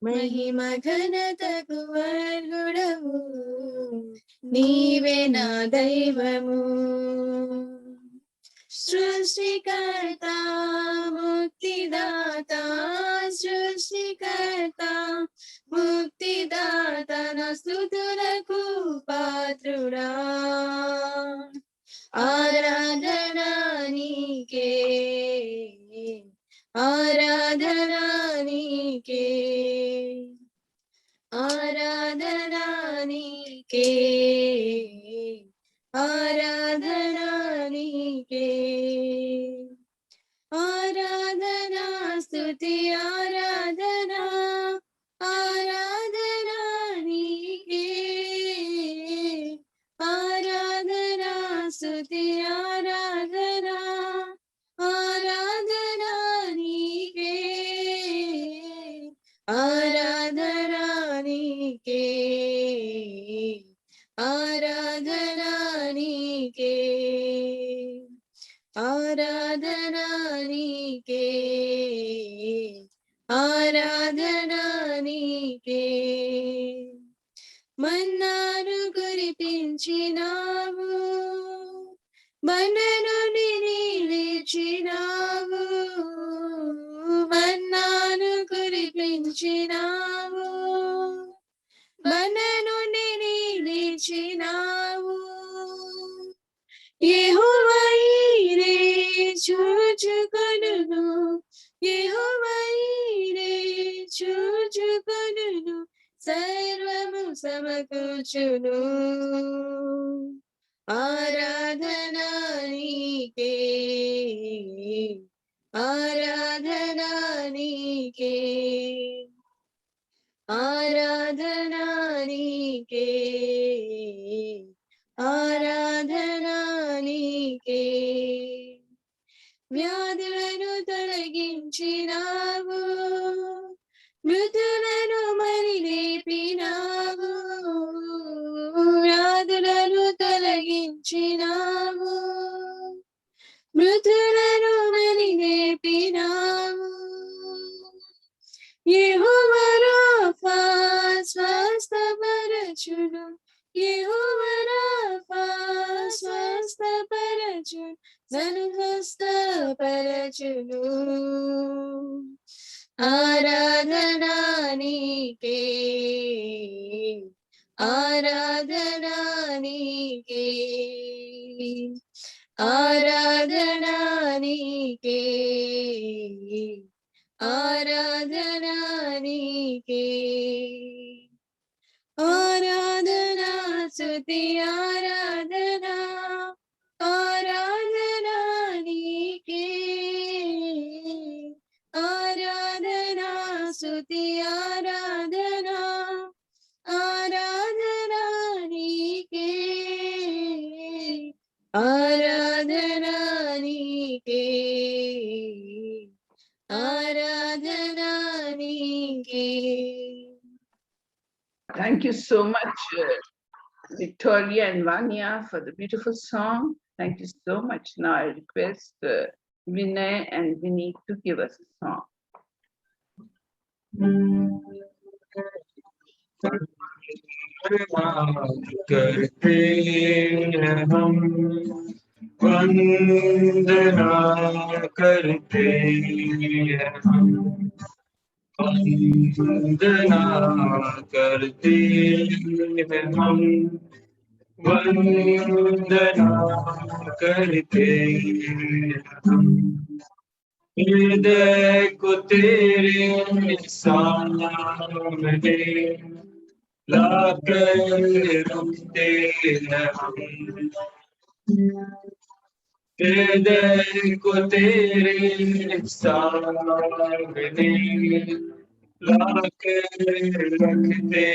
మహిమ ఘనతకు వర్గుడవు, నీవే నా దైవము. సృష్టికర్త ముక్తిదాత, సృష్టికర్త ముక్తిదాత, నా స్తుతులకు పాత్రుడా. ఆరాధనా నీకే, ఆరాధనా నీకే, ఆరాధనా నీకే, ఆరాధనా నీకే. ఆరాధనా స్తుతి ఆరాధనా, ఆరాధనా నీకే, ఆరాధనా స్తుతి ఆరాధనా, ఆరాధనా నీకే, ఆరాధనా నీకే, ఆరాధనా నీకే, ఆరాధనా నీకే, ఆరాధనా నీకే. మన్నాను కురిపించినావు, మనను నిలిచినావు, మన్నాను కురిపించినావు, మనను నిలిచినావు. యెహోవా ఈరే చూచుకొనును, యెహోవా ఈరే చూచుకొనును, సర్వము సమకూర్చును. ఆరాధనా నీకే, ఆరాధనా నీకే, ఆరాధనా నీకే, ఆరాధనా నీకే. వ్యాధులను తొలగించినావు, మృతులను మరి లేపినావు, వ్యాధులను తొలగించినావు, మృతులను మరి లేపినావు. యెహోవా రాఫా స్వస్థపరచును, యెహోవా రాఫా స్వస్థపరచును, నన్ను స్వస్థపరచును. ఆరాధనా నీకే, ఆరాధనా నీకే, ఆరాధనా నీకే, ఆరాధనా నీకే. ఆరాధనా స్తుతి ఆరాధనా, ఆరాధనా నీకే, ఆరాధనా స్తుతి ఆరాధనా, ఆరాధనా నీకే, ఆరాధనా నీకే, ఆరాధనా నీకే. Thank you so much, Victoria and Vanya, for the beautiful song. Thank you so much. Now I request Vinay and Vinny to give us a song. करते हम वंदना करते हम, वंदना करते हम, वंदना करते हम। हृदय को तेरे सामने लाकर रुकते हैं हम, हृदय को तेरे सामने लाकर रखते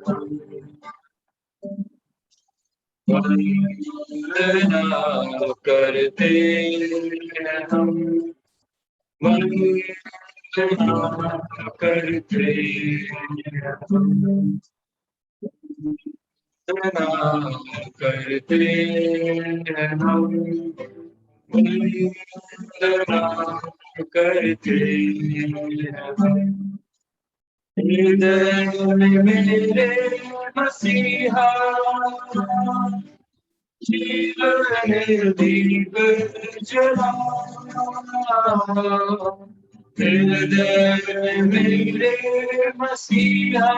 हम। वंदना करते हैं हम, वंदना करते हैं हम, वंदना करते हैं हम, वंदना करते हैं हृदय में मेरे मसीहा जीवन दीप जला हृदय में मेरे मसीहा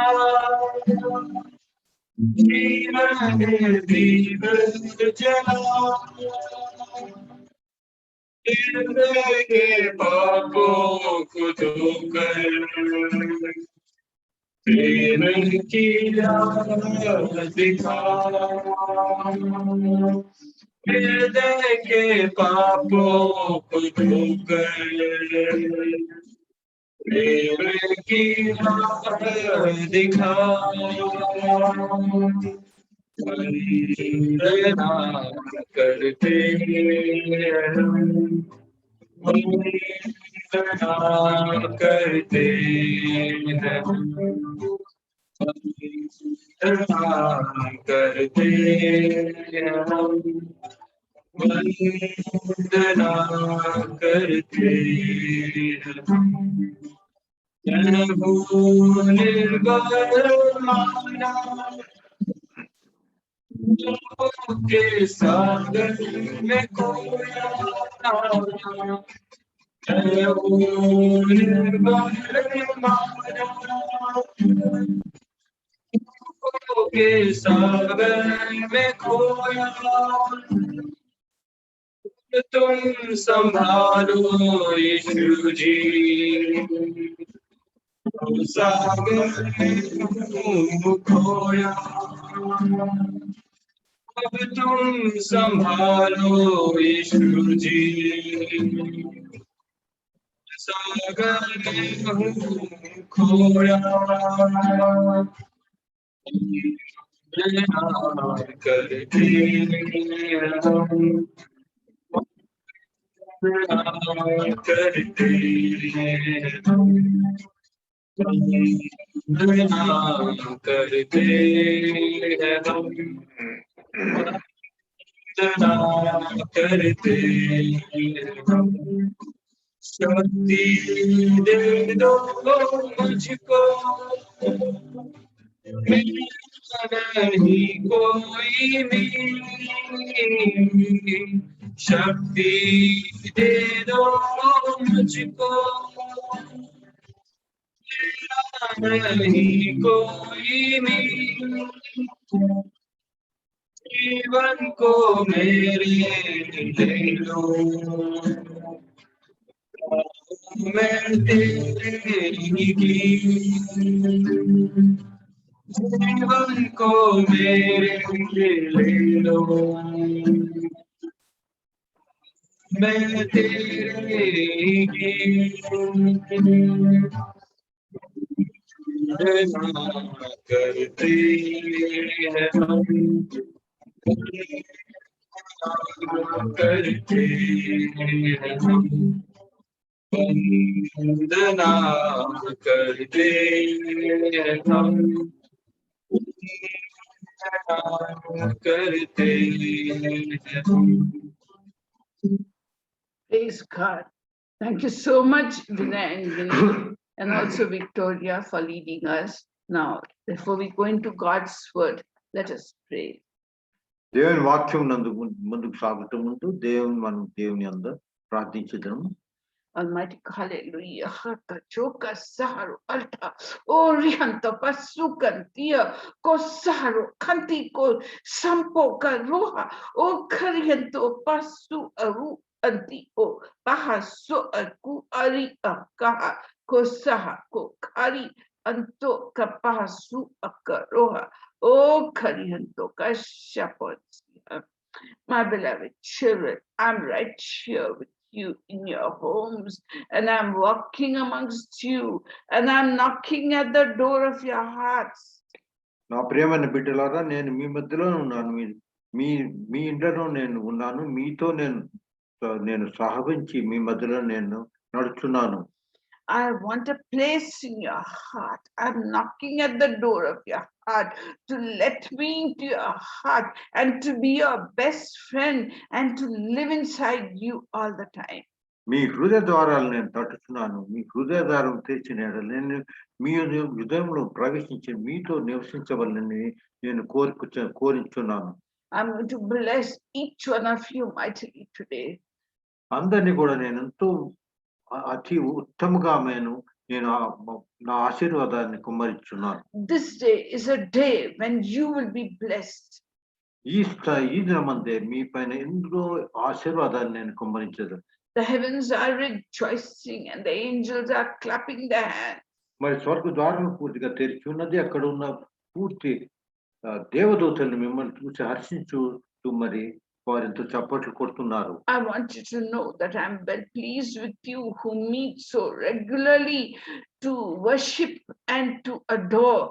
जीवन दीप जला हृदय के पापों को धोकर प्रेम की राह दिखा हृदय के पापों को धोकर प्रेम की राह दिखा वंदना करते हैं वंदना करते हैं वंदना करते हैं वंदना करते हैं प्रभु निर्बल माना के सागर में खोया प्रभु निर्बल माना के सागर में खोया तुम संभालो यीशु जी सागर में खोया अब तुम संभालो यीशु जी सागर में खोया करते करते करते करते शक्ति दे दो मुझको नहीं कोई भी शक्ति दे दो मुझको नहीं कोई भी जीवन को मेरे ले लो मैं तेरे की जीवन को मेरे ले लो मैं तेरे की करते हैं करते हैं वंदना करते हैं करते हैं Praise God. Thank you so much, Vinay and Vinay, and also Victoria for leading us. Now, before we go into God's word, let us pray. దేవుని వాక్యం నందు ముందుకు సాగుతూ ముందు దేవుని అందరూ ప్రార్థించుదాము. Almighty hallelujah. Hata choka saharo alta. Orianta pasukan tia ko saharo kanti ko sampo ka roha. O kariento pasu aru anti o bahaso aku ari akaha ko saha ko kari anto ka pahasu akaroha. O kariento ka shapot. My beloved children, I'm right here with you in your homes, and I'm walking amongst you, and I'm knocking at the door of your hearts. నా ప్రియమైన బిడ్డలారా, నేను మీ మధ్యలో ఉన్నాను. మీ ఇంట్లో నేను ఉన్నాను. మీతో నేను సహవించి మీ మధ్యలో నేను నడుచున్నాను. I want a place in your heart. I'm knocking at the door of your heart to let me into your heart and to be your best friend and to live inside you all the time. మీ హృదయ ద్వారాలు నేను తట్టుచున్నాను. మీ హృదయ ద్వారం తెరిచిన యెడల నేను మీ హృదయంలో ప్రవేశించి మీతో నివసించవలనని నేను కోరించున్నాను. I'm going to bless each one of you mightily today. అందరినీ కూడా నేను ఎంతో అతి ఉత్తమగా నేను నా ఆశీర్వాదాన్ని కుమ్మరించున్నాను. This day is a day when you will be blessed. ఈ దినమందే మీ పైన ఎంతో ఆశీర్వాదాన్ని నేను కుమ్మరించదు. The heavens are rejoicing and the angels are clapping their hands. మరి స్వర్గ ద్వారం పూర్తిగా తెరిచి ఉన్నది. అక్కడ ఉన్న పూర్తి దేవదూతలు మిమ్మల్ని చూసి హర్షించుతూ మరి వారింతో చప్పట్లు కొడుతున్నారు. I want you to know that I'm well pleased with you who meet so regularly to worship and to adore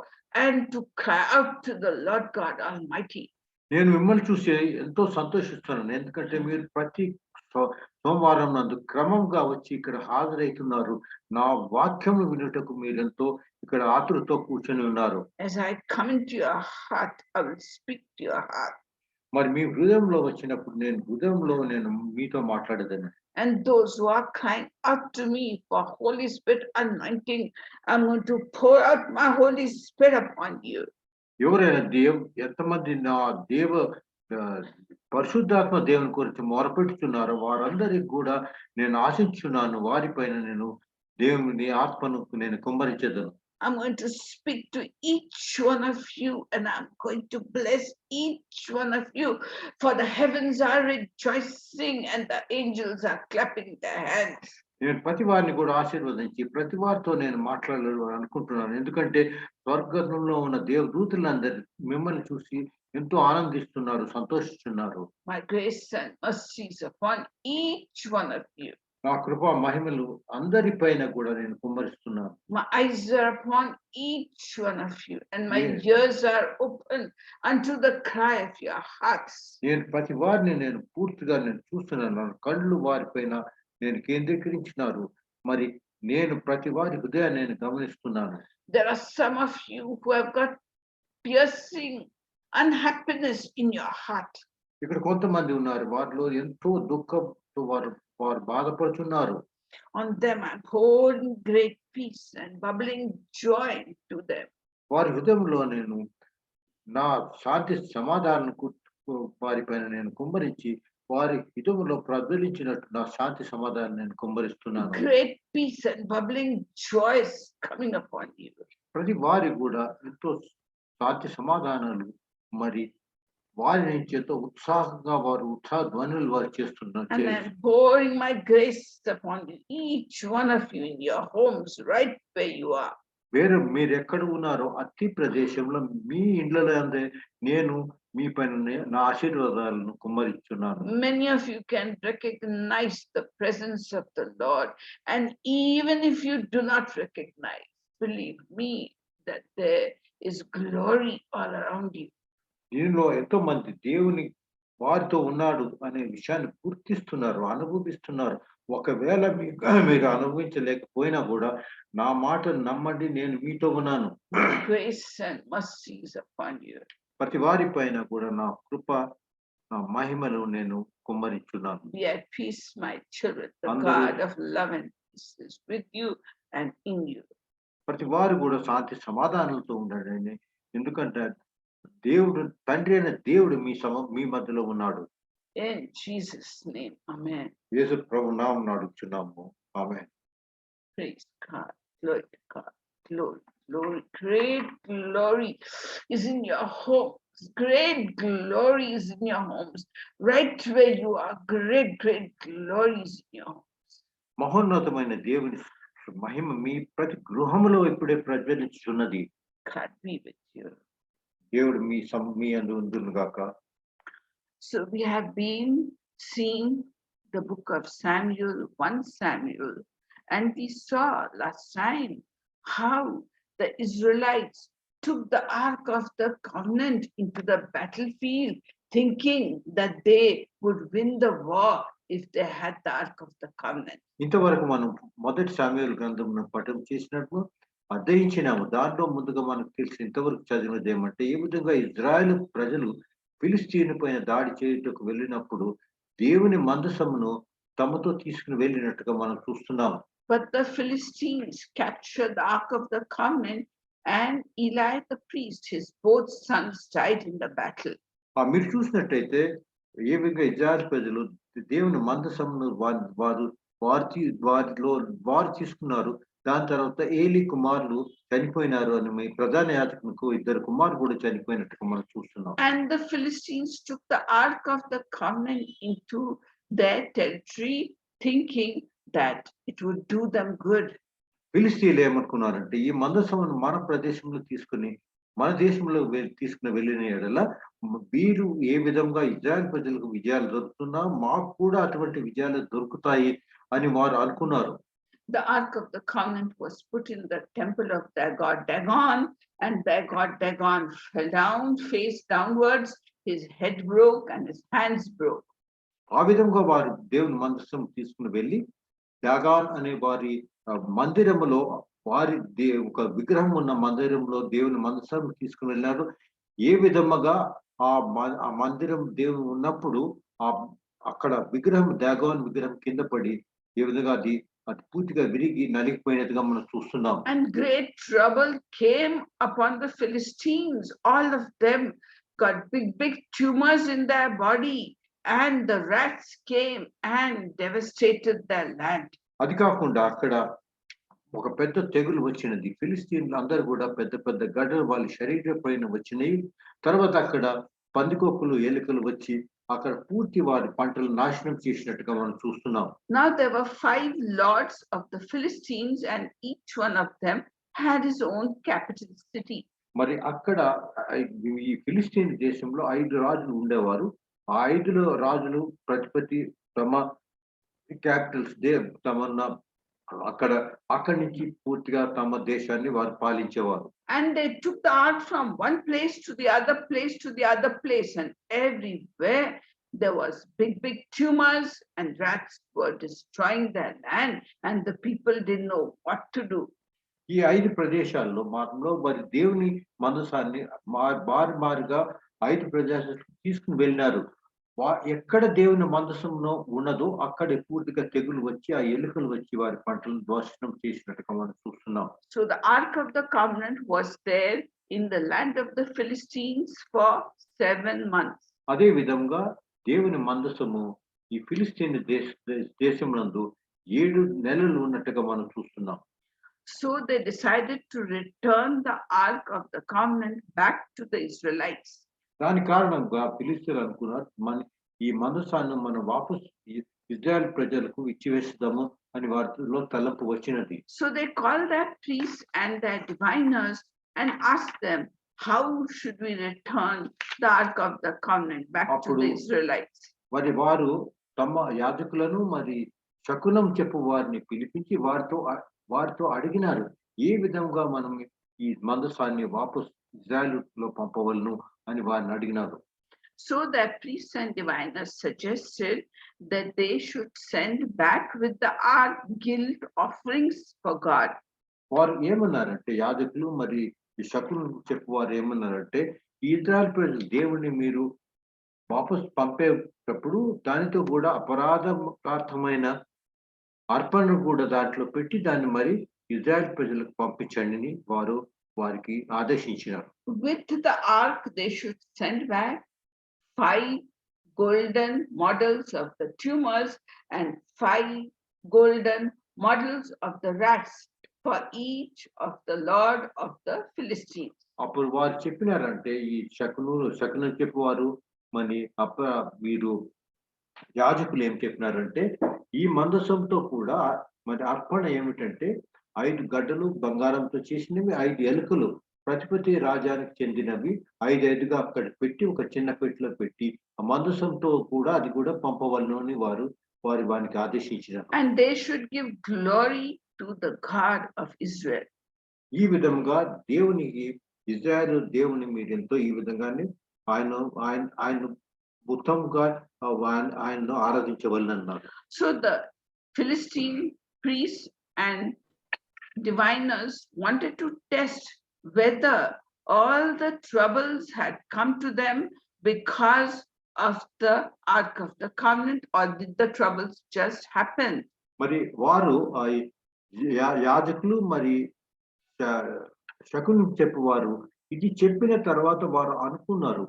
and to cry out to the Lord God Almighty. నేను మిమ్మల్ని చూసి ఎంతో సంతోషిస్తున్నాను. ఎందుకంటే మీరు ప్రతి సోమవారం నందు క్రమంగా వచ్చి ఇక్కడ హాజరైతున్నారు. నా వాక్యం వినుటకు మీరెంతో ఇక్కడ ఆతురతో కూర్చొని ఉన్నారు. As I come into your heart, I will speak to your heart. మరి మీ హృదయంలో వచ్చినప్పుడు నేను మీతో మాట్లాడేదాన్ని. And those who are crying out to me for Holy Spirit anointing, I'm going to pour out my Holy Spirit upon you. ఎవరైనా ఎంతమంది నా పరిశుద్ధాత్మ దేవుని గురించి మొరపెట్టుచున్నారో వారందరికి కూడా నేను ఆశించున్నాను. వారిపైన నేను దేవుని ఆత్మను నేను కుమ్మరించేదను. I'm going to speak to each one of you and I'm going to bless each one of you, for the heavens are rejoicing and the angels are clapping their hands. నేను ప్రతి వారిని కూడా ఆశీర్వదించి ప్రతి వారితో నేను మాట్లాడాలని అనుకుంటున్నాను. ఎందుకంటే స్వర్గంలో ఉన్న దేవదూతలందరూ మిమ్మల్ని చూసి ఎంతో ఆనందిస్తున్నారు, సంతోషిస్తున్నారు. My grace and mercy is upon each one of you. నా కృపా మహిమలు అందరిపైన కూడా నేను కుమ్మరిస్తున్నాను. My eyes are upon each one of you and my Yes. ears are open unto the cry of your hearts. నేను ప్రతి వారిని నేను పూర్తిగా చూస్తున్నాను. నా కళ్ళు వారిపైన నేను కేంద్రీకరించినారు. మరి నేను ప్రతి వారి హృదయాన్ని నేను గమనిస్తున్నాను. There are some of you who have got piercing unhappiness in your heart. ఇక్కడ కొంతమంది ఉన్నారు, వారిలో ఎంతో దుఃఖంతో వారు బాధపడుతున్నారు. On them I'm pouring great peace and bubbling joy to them. వారి హృదయంలో నేను నా శాంతి సమాధానం వారిపైన నేను కుమ్మరించి వారి హృదయంలో ప్రజ్వలించినట్టు నా శాంతి సమాధానం నేను కుమ్మరిస్తున్నాను. Great peace and bubbling joy is coming upon you. ప్రతి వారి కూడా ఎంతో శాంతి సమాధానాలు మరి వారి నుంచి ఎంతో ఉత్సాహంగా వారు ఉత్సాహ ధ్వనులు వారు చేస్తున్నారు. And I'm pouring my grace upon you, each one of you in your homes, right where you are. మీరు ఎక్కడ ఉన్నారో అతి ప్రదేశంలో మీ ఇండ్లలో నేను మీ పైన నా ఆశీర్వాదాలను కుమ్మరిస్తున్నాను. Many of you can recognize the presence of the Lord, and even if you do not recognize, believe me that there is glory all around you. దీనిలో ఎంతో మంది దేవుని వారితో ఉన్నాడు అనే విషయాన్ని గుర్తిస్తున్నారు, అనుభవిస్తున్నారు. ఒకవేళ మీరు అనుభవించలేకపోయినా కూడా నా మాటను నమ్మండి, నేను మీతో ఉన్నాను. Grace and mercy is upon you. ప్రతి వారి పైన కూడా నా కృప నా మహిమను నేను కుమ్మరించున్నాను. Be at peace, my children. The Andru- God of love and peace is with you and in you. ప్రతి వారు కూడా శాంతి సమాధానాలతో ఉండండి. ఎందుకంటే దేవుడు తండ్రి అయిన దేవుడు మీ మధ్యలో ఉన్నాడు. In Jesus' name, amen. యేసు ప్రభు నామమున అడుగుచున్నాము. ఆమేన్. Praise God. Glory to God. Glory, glory, great glory is in your homes. Great glory is in your homes. Right where you are, great glory is in your homes. మహోన్నతమైన దేవుని మహిమ మీ ప్రతి గృహములో ఇప్పుడే ప్రజ్వలించుచున్నది. God be with you. దేవుడు మీ అందు ఉండును గాక. So we have been seeing the book of Samuel, 1 Samuel, and we saw last time how the Israelites took the Ark of the Covenant into the battlefield, thinking that they would win the war if they had the Ark of the Covenant. ఇంతవరకు మనం మొదటి సామ్యుయేలు గ్రంథం పఠనం చేసినప్పుడు అధ్యయించినాము. దాంట్లో ముందుగా మనకు తెలిసి ఇంతవరకు చదివినది ఏమంటే, ఈ విధంగా ఇజ్రాయెల్ ప్రజలు ఫిలిస్తీను పైన దాడి చేయుటకు వెళ్ళినప్పుడు దేవుని మందసమును తమతో తీసుకుని వెళ్ళినట్టుగా మనం చూస్తున్నాము. But the Philistines captured the Ark of the Covenant, and Eli the priest, his both sons, died in the battle. మీరు చూసినట్టయితే ఏ విధంగా ఇజ్రాయెల్ ప్రజలు దేవుని మందసమును వారు తీసుకున్నారు. దాని తర్వాత ఏలీ కుమారులు చనిపోయినారు అని మీ ప్రధాన యాజకునికి 2 కుమారులు కూడా చనిపోయినట్టుగా మనం చూస్తున్నాం. And the Philistines took the Ark of the Covenant into their territory, thinking that it would do them good. ఫిలిస్తీన్లు ఏమనుకున్నారంటే, ఈ మందసమును మన ప్రదేశంలో తీసుకుని మన దేశంలో తీసుకుని వెళ్ళిన ఎడల వీరు ఏ విధంగా ఇజ్రాయెల్ ప్రజలకు విజయాలు దొరుకుతున్నా మాకు కూడా అటువంటి విజయాలు దొరుకుతాయి అని వారు అనుకున్నారు. The Ark of the Covenant was put in the temple of their god Dagon, and their god Dagon fell down, face downwards, his head broke and his hands broke. ఆ విధంగా వారు దేవుని మందసం తీసుకుని వెళ్ళి దాగాన్ అనే వారి మందిరములో ఒక విగ్రహం ఉన్న మందిరంలో దేవుని మందసం తీసుకుని వెళ్ళారు. ఏ విధముగా ఆ మందిరం దేవుని ఉన్నప్పుడు అక్కడ విగ్రహం దాగాన్ విగ్రహం కింద పడి ఏ విధంగా అది పూర్తిగా విరిగి నలిగిపోయినట్టుగా మనం చూస్తున్నాం. And great trouble came upon the Philistines. All of them got big tumors in their body, and the rats came and devastated their land. అది కాకుండా అక్కడ ఒక పెద్ద తెగులు వచ్చినది. ఫిలిస్తీన్లు అందరూ కూడా పెద్ద గడ్డలు వాళ్ళ శరీరం పైన వచ్చినాయి. తర్వాత అక్కడ పందికొక్కులు ఎలుకలు వచ్చి అక్కడ పూర్తి వారి పంటలు నాశనం చేసినట్టుగా మనం చూస్తున్నాం. Now there were 5 lords of the Philistines, and each one of them had his own capital city. మరి అక్కడ ఈ ఫిలిస్తీన్ దేశంలో 5 రాజులు ఉండేవారు. ఆ 5 రాజులు ప్రతిపత్తి తమ క్యాపిటల్స్ అక్కడి నుంచి పూర్తిగా తమ దేశాన్ని వారు పాలించేవారు. And they took the ark from one place to the other place to the other place, and everywhere there was big tumors, and rats were destroying their land, and the people didn't know what to do. ఈ 5 ప్రదేశాల్లో మాత్రంలో మరి దేవుని మందసాన్ని మారుగా 5 ప్రదేశాలకు తీసుకుని వెళ్ళినారు. ఎక్కడ దేవుని మందసంలో ఉన్నదో అక్కడ పూర్తిగా తెగులు వచ్చి ఆ ఎలుకలు వచ్చి వారి పంటలను నాశనం చేసినట్టుగా మనం చూస్తున్నాం. So the Ark of the Covenant was there in the land of the Philistines for 7 months. అదే విధంగా దేవుని మందసము ఈ ఫిలిస్తీన్ దేశమునందు 7 నెలలు ఉన్నట్టుగా మనం చూస్తున్నాం. So they decided to return the Ark of the Covenant back to the Israelites. దాని కారణంగా ఫిలిస్తీన్లు అనుకున్నారు, ఈ మందసాన్ని మనం వాపస్ ఇజ్రాయెల్ ప్రజలకు ఇచ్చివేస్తాము అని వారిలో తలంపు వచ్చినది. So they called their priests and their diviners and asked them, how should we return the Ark of the Covenant back to the Israelites? మరి వారు తమ యాజకులను మరి శకునం చెప్పు వారిని పిలిపించి వారితో అడిగినారు, ఏ విధంగా మనం ఈ మందసాన్ని వాపస్ ఇజ్రాయెలులో పంపవలను అని వారిని అడిగినారు. So their priests and diviners suggested that they should send back with the ark guilt offerings for God. వారు ఏమన్నారంటే, యాజకులు మరి ఈ శకునం చెప్పు వారు ఏమన్నారంటే, ఇజ్రాయెల్ ప్రజలు దేవుని మీరు వాపస్ పంపేటప్పుడు దానితో కూడా అపరాధకార్థమైన అర్పణను కూడా దాంట్లో పెట్టి దాన్ని మరి ఇజ్రాయెల్ ప్రజలకు పంపించండి అని వారికి ఆదేశించినారు. With the ark they should send back 5 golden models of the tumors and 5 golden models of the rats for each of the lord of the Philistines. అప్పుడు వారు చెప్పినారంటే, ఈ శకునం చెప్పేవారు మరి వీరు యాజకులు ఏం చెప్పినారంటే, ఈ మందసంతో కూడా మరి అర్పణ ఏమిటంటే 5 గడ్డలు బంగారంతో చేసినవి, 5 ఎలుకలు ప్రతిపతి రాజానికి చెందినవి 5గా అక్కడ పెట్టి ఒక చిన్న పెట్టిలో పెట్టి ఆ మందసంతో కూడా అది కూడా పంపవలను అని వారికి ఆదేశించారు. And they should give glory to the God of Israel. ఈ విధంగా ఇజ్రాయెల్ దేవుని మీరు ఎంతో ఈ విధంగానే ఆయన ఉత్తమంగా ఆయనను ఆరాధించవలనన్నారు. So the Philistine priests and diviners wanted to test whether all the troubles had come to them because of the Ark of the Covenant, or did the troubles just happen? మరి వారు యాజకులు మరి శకుని చెప్పేవారు ఇది చెప్పిన తర్వాత వారు అనుకున్నారు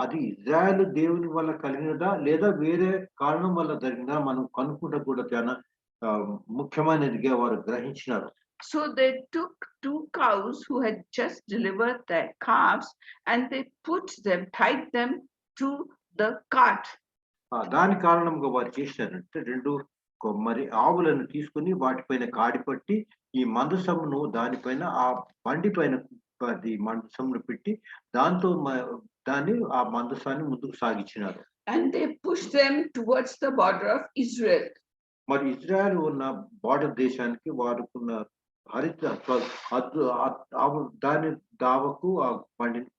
అది ఇజ్రాయెల్ దేవుని వల్ల కలిగినదా లేదా వేరే కారణం వల్ల జరిగినా మనం కనుక్కుంటే కూడా చాలా ముఖ్యమైనదిగా వారు గ్రహించినారు. So they took 2 cows who had just delivered their calves and they tied them to the cart. దాని కారణంగా వారు చేసినారంటే 2 మరి ఆవులను తీసుకుని వాటిపైన కాడిపట్టి ఈ మందసమును దానిపైన ఆ బండి పైన మందసమును పెట్టి దాంతో దాన్ని ఆ మందసాన్ని ముందుకు సాగించినారు. And they pushed them towards the border of Israel. మరి ఇజ్రాయెల్ ఉన్న బార్డర్ దేశానికి వారుకున్న దాని దావకు ఆ బండిని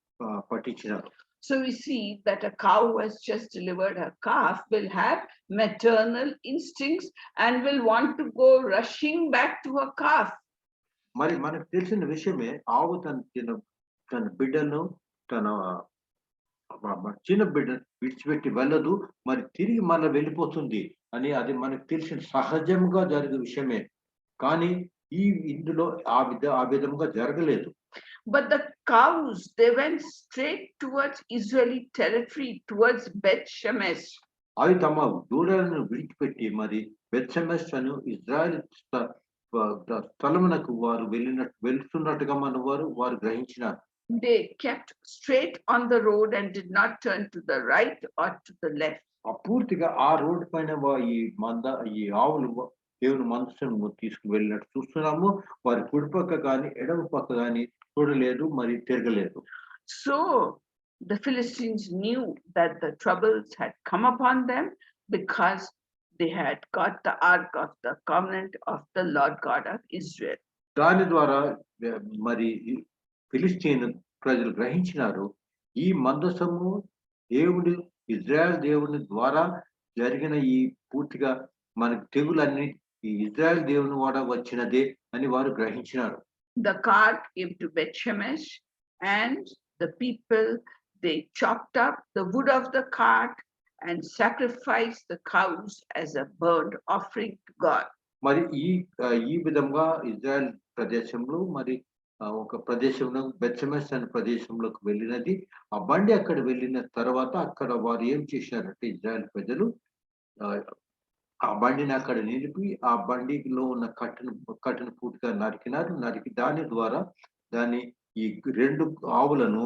పట్టించినారు. So we see that a cow who has just delivered her calf will have maternal instincts and will want to go rushing back to her calf. మరి మనకు తెలిసిన విషయమే ఆవు తన బిడ్డను తన చిన్న బిడ్డ విడిచిపెట్టి వెళ్ళదు, మరి తిరిగి మళ్ళీ వెళ్ళిపోతుంది అని అది మనకు తెలిసిన సహజంగా జరిగే విషయమే. కానీ ఇందులో ఆ విధంగా జరగలేదు. But the cows, they went straight towards Israeli territory, towards Beth Shemesh. అవి తమ దూడలను విడిచిపెట్టి మరి బెత్ షెమెష్ అను ఇజ్రాయెల్ స్థలమునకు వారు వెళ్తున్నట్టుగా వారు గ్రహించినారు. They kept straight on the road and did not turn to the right or to the left. పూర్తిగా ఆ రోడ్డు పైన ఈ ఆవులు దేవుని మందసమును తీసుకు వెళ్ళినట్టు చూస్తున్నాము. వారి కుడిపక్క గాని ఎడమ పక్క గాని చూడలేదు, మరి తిరగలేదు. So the Philistines knew that the troubles had come upon them because they had got the Ark of the Covenant of the Lord God of Israel. దాని ద్వారా మరి ఫిలిస్తీన్ ప్రజలు గ్రహించినారు ఈ మందసము ఇజ్రాయెల్ దేవుని ద్వారా జరిగిన ఈ పూర్తిగా మనకు తెగులన్నీ ఈ ఇజ్రాయెల్ దేవుని వాడ వచ్చినదే అని వారు గ్రహించినారు. The cart came to Beth Shemesh and the people, they chopped up the wood of the cart and sacrificed the cows as a burnt offering to God. మరి ఈ విధంగా ఇజ్రాయెల్ ప్రదేశంలో మరి ఒక ప్రదేశంలో బెత్ షెమెష్ అనే ప్రదేశంలోకి వెళ్ళినది. ఆ బండి అక్కడ వెళ్ళిన తర్వాత అక్కడ వారు ఏం చేశారంటే ఇజ్రాయెల్ ప్రజలు ఆ బండిని అక్కడ నిలిపి ఆ బండిలో ఉన్న కట్టను పూర్తిగా నరికి దాని ద్వారా దాన్ని ఈ 2 ఆవులను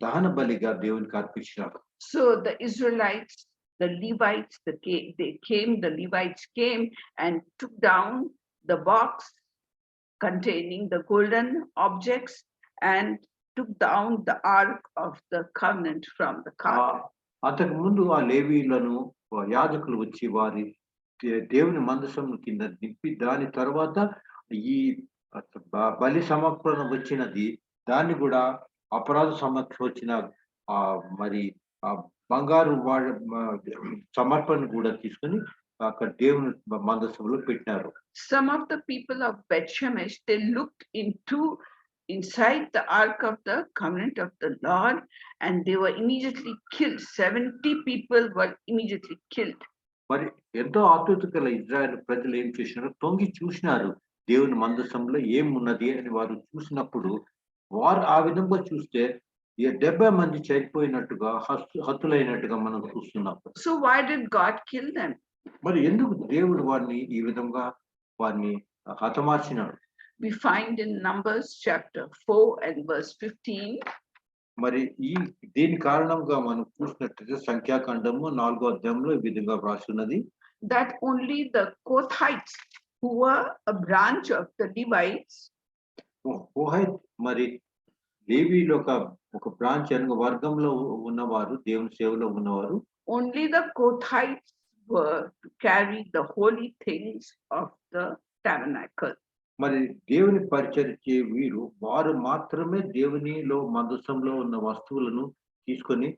దహన బలిగా దేవునికి అర్పించినారు. So the Israelites, the Levites, the Levites came and took down the box containing the golden objects and took down the Ark of the Covenant from the cart. అంతకు ముందు ఆ లేవీయులను యాజకులు వచ్చి వారి దేవుని మందసము కింద నింపి దాని తర్వాత ఈ బలి సమర్పణ వచ్చినది దాన్ని కూడా అపరాధ సమర్పణ వచ్చిన మరి ఆ బంగారు సమర్పణ కూడా తీసుకొని అక్కడ దేవుని మందసంలో పెట్టినారు. Some of the people of Beth Shemesh, they looked inside the Ark of the Covenant of the Lord and they were immediately killed. 70 people were immediately killed. మరి ఎంతో ఆతృత గల ఇజ్రాయెల్ ప్రజలు ఏం చేసినారు, తొంగి చూసినారు దేవుని మందసంలో ఏమున్నది అని. వారు చూసినప్పుడు వారు ఆ విధంగా చూస్తే 70 మంది చనిపోయినట్టుగా హతులైనట్టుగా మనం చూస్తున్నాం. So why did God kill them? మరి ఎందుకు దేవుడు ఈ విధంగా వారిని హతమార్చినాడు? We find in Numbers chapter 4 and verse 15. మరి దీని కారణంగా మనం చూసినట్లయితే సంఖ్యాకాండము 4వ అధ్యాయంలో ఈ విధంగా వ్రాసి ఉన్నది. That only the Kohathites, who were a branch of the Levites, మరి లేవీలో ఒక బ్రాంచ్ అనే వర్గంలో ఉన్నవారు, దేవుని సేవలో ఉన్నవారు, only the Kohathites were to carry the holy things of the tabernacle. మరి దేవుని పరిచర్య వారు మాత్రమే దేవునిలో మందసంలో ఉన్న వస్తువులను తీసుకొని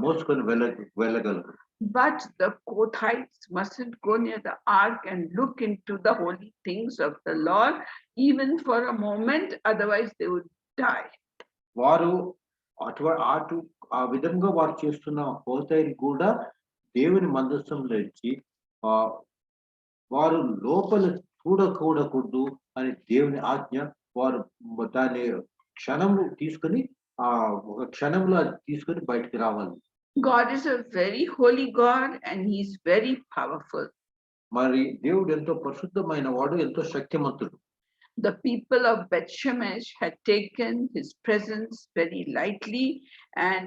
మోసుకొని వెళ్ళగలరు. But the Kothites mustn't go near the ark and look into the holy things of the Lord, even for a moment, otherwise they would die. వారు అటు ఆ విధంగా వారు చేస్తున్న హోతైలు కూడా దేవుని మందస్సంలో ఇచ్చి వారు లోపల చూడకూడకూడదు అని దేవుని ఆజ్ఞ. వారు దాన్ని క్షణంలో తీసుకొని ఒక క్షణంలో అది తీసుకొని బయటికి రావాలి. God is a very holy God and he is very powerful. మరి దేవుడు ఎంతో పరిశుద్ధమైన వాడు, ఎంతో శక్తిమంతుడు. The people of Bethshemesh had taken his presence very lightly and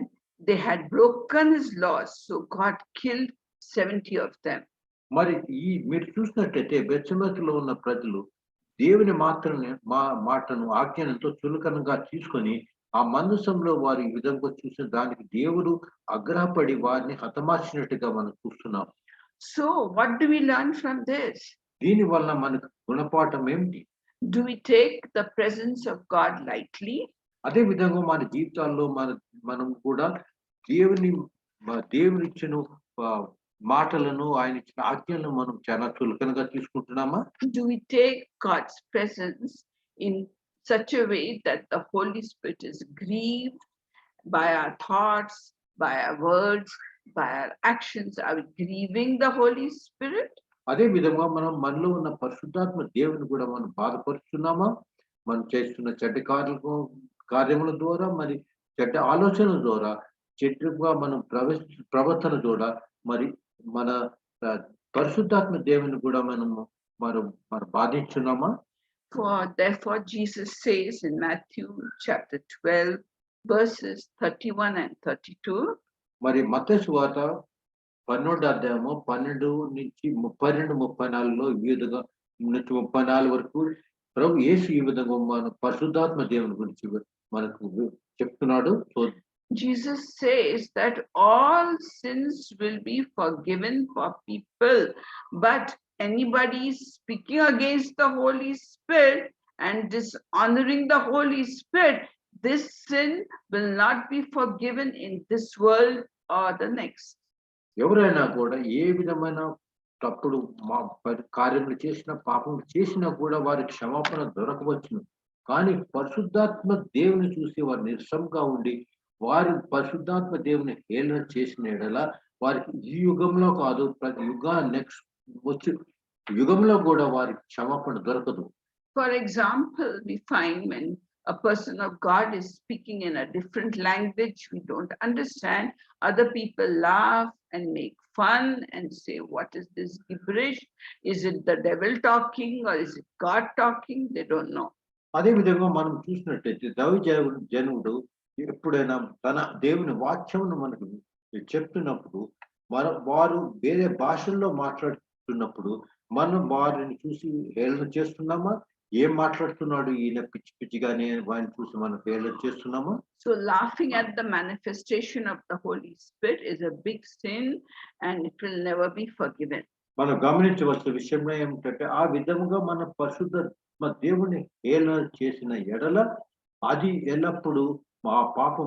they had broken his laws, so God killed 70 of them. మరి మీరు చూసినట్లయితే బెత్షెమెషులో ఉన్న ప్రజలు దేవుని మాటను ఆజ్ఞను ఎంతో చులకనగా తీసుకొని ఆ మందసంలో వారి ఈ విధంగా చూసిన దానికి దేవుడు ఆగ్రహపడి వారిని హతమార్చినట్టుగా మనం చూస్తున్నాం. So what do we learn from this? దీని వలన మనకు గుణపాఠం ఏమిటి? Do we take the presence of God lightly? అదే విధంగా మన జీవితాల్లో మనం కూడా దేవుని ఇచ్చిన మాటలను, ఆయన ఇచ్చిన ఆజ్ఞలను మనం చాలా చులకనగా తీసుకుంటున్నామా? Do we take God's presence in such a way that the Holy Spirit is grieved by our thoughts, by our words, by our actions? Are we grieving the Holy Spirit? అదే విధంగా మనం మనలో ఉన్న పరిశుద్ధాత్మ దేవుని కూడా మనం బాధపరుస్తున్నామా? మనం చేస్తున్న చెడ్డ కార్యముల ద్వారా, మరి చెడ్డ ఆలోచనల ద్వారా, చెడ్డగా మనం ప్రవర్తన ద్వారా మరి మన పరిశుద్ధాత్మ దేవుని కూడా మనము బాధించున్నామా? Therefore Jesus says in Matthew chapter 12 verses 31 and 32. మరి మత్తయి సువార్త 12వ అధ్యాయము 12 నుంచి 32, 34లో ఈ విధంగా నుంచి 34 వరకు ప్రభు యేసు ఈ విధంగా మన పరిశుద్ధాత్మ దేవుని గురించి మనకు చెప్తున్నాడు. Jesus says that all sins will be forgiven for people, but anybody speaking against the Holy Spirit and dishonoring the Holy Spirit, this sin will not be forgiven in this world or the next. ఎవరైనా కూడా ఏ విధమైన తప్పుడు కార్యములు చేసినా, పాపం చేసినా కూడా వారికి క్షమాపణ దొరకవచ్చును. కానీ పరిశుద్ధాత్మ దేవుని చూసి వారు నిరసంగా ఉండి వారి పరిశుద్ధాత్మ దేవుని హేళన చేసిన ఎడల వారికి ఈ యుగంలో కాదు, ప్రతి నెక్స్ట్ వచ్చి యుగంలో కూడా వారికి క్షమాపణ దొరకదు. For example, we find when a person of God is speaking in a different language we don't understand, other people laugh and make fun and say, what is this gibberish? Is it the devil talking or is it God talking? They don't know. అదే విధంగా మనం చూసినట్టయితే జనుడు ఎప్పుడైనా తన దేవుని వాక్యమును మనకు చెప్తున్నప్పుడు వారు వేరే భాషల్లో మాట్లాడుతున్నప్పుడు మనం వారిని చూసి హేళన చేస్తున్నామా? ఏం మాట్లాడుతున్నాడు ఈయన పిచ్చి పిచ్చిగానే వారిని చూసి మనం హేళన చేస్తున్నామా? So laughing at the manifestation of the Holy Spirit is a big sin and it will never be forgiven. మనం గమనించవలసిన విషయం ఏమిటంటే ఆ విధముగా మన పరిశుద్ధ దేవుని హేళన చేసిన ఎడల అది ఎల్లప్పుడూ ఆ పాపం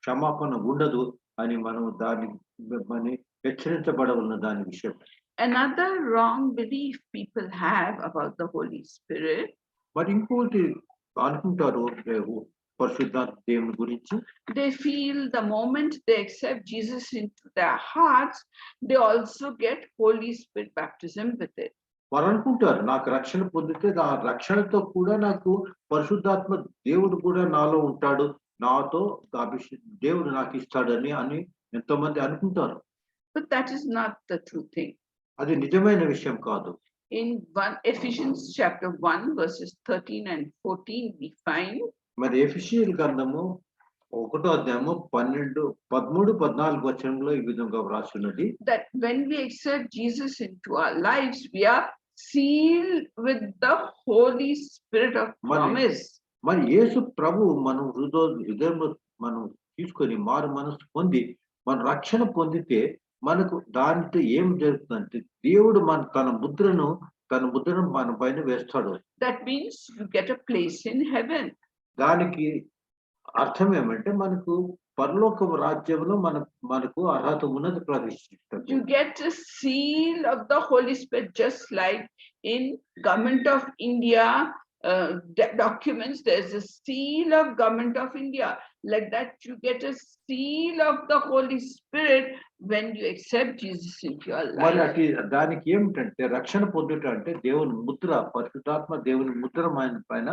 క్షమాపణ ఉండదు అని మనం దాన్ని హెచ్చరించబడవలన దాని విషయం. Another wrong belief people have about the Holy Spirit. మరి ఇంకోటి అనుకుంటారు పరిశుద్ధాత్మ దేవుని గురించి. They feel the moment they accept Jesus into their hearts, they also get Holy Spirit baptism with it. వారు అనుకుంటారు నాకు రక్షణ పొందితే ఆ రక్షణతో కూడా నాకు పరిశుద్ధాత్మ దేవుడు కూడా నాలో ఉంటాడు, నాతో దేవుడు నాకు ఇస్తాడని ఎంతో మంది అనుకుంటారు. But that is not the true thing. అది నిజమైన విషయం కాదు. In Ephesians chapter 1 verses 13 and 14 we find. మరి ఎఫెసీయుల గ్రంథము 1వ అధ్యాయము 13, 14 వచనంలో ఈ విధంగా వ్రాస్తున్నది. That when we accept Jesus into our lives, we are sealed with the Holy Spirit of promise. మరి యేసు ప్రభు మనం హృదయంలో మనం తీసుకొని మారు మనసు పొంది మన రక్షణ పొందితే మనకు దానితో ఏం జరుగుతుందంటే దేవుడు తన ముద్రను మన పైన వేస్తాడు. That means you get a place in heaven. దానికి అర్థం ఏమంటే మనకు పరలోక రాజ్యంలో మనకు అర్హత ఉన్నది ప్రవేశిస్తారు. You get a seal of the Holy Spirit, just like in Government of India documents. There's a seal of Government of India. Like that, you get a seal of the Holy Spirit when you accept Jesus into your మరి life. అటు దానికి ఏమిటంటే రక్షణ పొందుట అంటే దేవుని ముద్ర, పరిశుద్ధాత్మ దేవుని ముద్ర ఆయన పైన